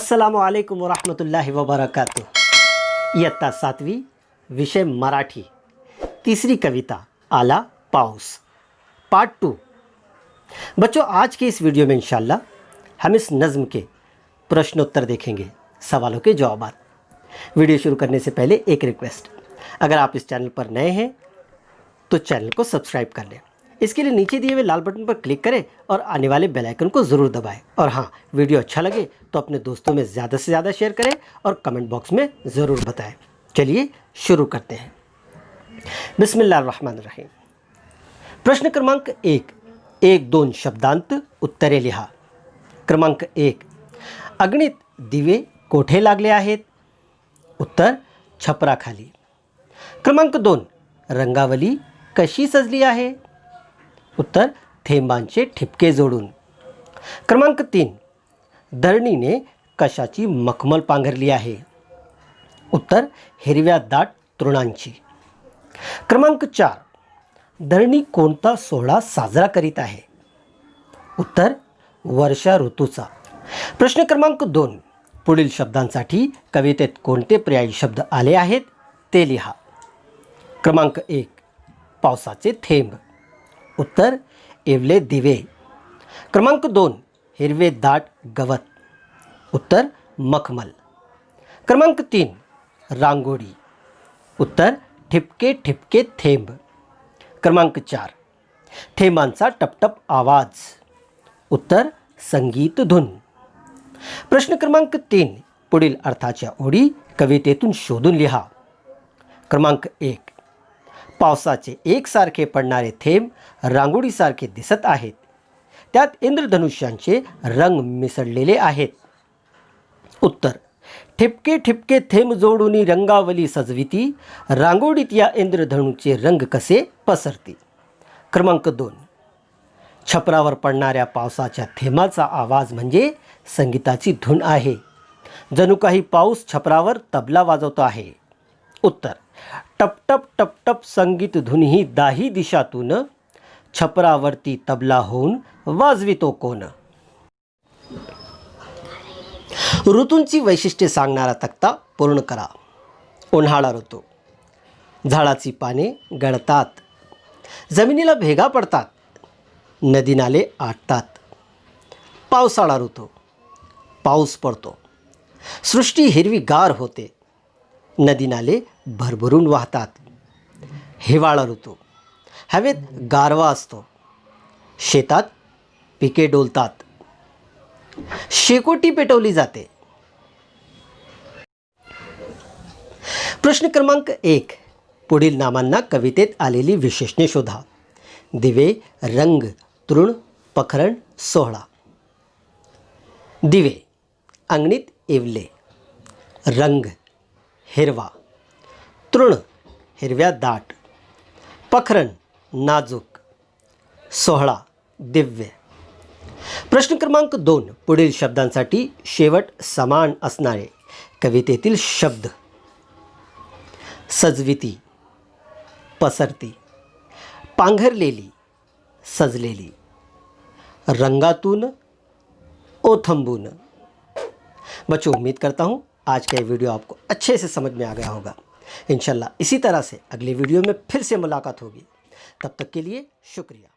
अस्सलामुअलैकुम वरहमतुल्लाहि वबरकातुह। इयत्ता 7वीं, विषय मराठी, तीसरी कविता आला पाऊस, पार्ट 2। बच्चों, आज के इस वीडियो में इंशाल्लाह हम इस नज़्म के प्रश्नोत्तर देखेंगे, सवालों के जवाबात। वीडियो शुरू करने से पहले एक रिक्वेस्ट, अगर आप इस चैनल पर नए हैं तो चैनल को सब्सक्राइब कर लें। इसके लिए नीचे दिए हुए लाल बटन पर क्लिक करें और आने वाले बेल आइकन को ज़रूर दबाएं। और हाँ, वीडियो अच्छा लगे तो अपने दोस्तों में ज़्यादा से ज़्यादा शेयर करें और कमेंट बॉक्स में ज़रूर बताएं। चलिए शुरू करते हैं। बिस्मिल्लाहिर्रहमानिर्रहीम। प्रश्न क्रमांक 1, 1-2 शब्दांत उत्तरे लिहा। क्रमांक 1, अगणित दिवे कोठे लागले आहेत? उत्तर, छपराखाली. क्रमांक 2, रंगावली कशी सजली आहे? उत्तर, थेंबांचे ठिपके जोडून. क्रमांक 3, धरणीने कशाची मखमल पांघरली आहे? उत्तर, हिरव्या दाट तृणांची. क्रमांक 4, धरणी कोणता सोहळा साजरा करीत आहे? उत्तर, वर्षा ऋतूचा. प्रश्न क्रमांक 2, पुढील शब्दांसाठी कवितेत कोणते पर्यायी शब्द आले आहेत ते लिहा. क्रमांक 1, पावसाचे थेंब. उत्तर, येवले दिवे. क्रमांक 2, हिरवे दाट गवत. उत्तर, मखमल. क्रमांक 3, रांगोळी. उत्तर, ठिपके ठिपके थेंब. क्रमांक 4, थेंबांचा टपटप आवाज. उत्तर, संगीत धुन. प्रश्न क्रमांक 3, पुढील अर्थाच्या ओळी कवितेतून शोधून लिहा. क्रमांक 1, पावसाचे एकसारखे पडणारे थेंब रांगोळीसारखे दिसत आहेत. त्यात इंद्रधनुष्यांचे रंग मिसळलेले आहेत. उत्तर, ठिपके ठिपके थेंब जोडून रंगावली सजविती, रांगोळीत या इंद्रधनुचे रंग कसे पसरती. क्रमांक 2, छपरावर पडणाऱ्या पावसाच्या थेंबाचा आवाज म्हणजे संगीताची धून आहे. जणू काही पाऊस छपरावर तबला वाजवतो आहे. उत्तर, टपटप टपटप संगीत धुन ही दाही दिशातून, छपरावरती तबला होऊन वाजवितो कोण. ऋतूंची वैशिष्ट्ये सांगणारा तक्ता पूर्ण करा. उन्हाळा ऋतू, झाडाची पाने गळतात, जमिनीला भेगा पडतात, नदी नाले आटतात. पावसाळा ऋतू, पाऊस पडतो, सृष्टी हिरवीगार होते, नदी नाले भरभरून वाहतात. हिवाळा ऋतू, हवेत गारवा असतो, शेतात पिके डोलतात, शेकोटी पेटवली जाते. प्रश्न क्रमांक 1, पुढील नामांना कवितेत आलेली विशेषणे शोधा. दिवे, रंग, तृण, पखरण, सोहळा. दिवे, अंगणीत येवले. रंग, हिरवा. तृण, हिरव्या दाट. पखरण, नाजूक. सोहळा, दिव्य. प्रश्न क्रमांक 2, पुढील शब्दांसाठी शेवट समान असणारे कवितेतील शब्द. सजविती, पसरती, पांघरलेली, सजलेली, रंगातून, ओथंबून. बच्चों, उम्मीद करता हूँ आज का ये वीडियो आपको अच्छे से समझ में आ गया होगा. इंशाल्लाह इसी तरह से अगले वीडियो में फिर से मुलाकात होगी. तब तक के लिए शुक्रिया.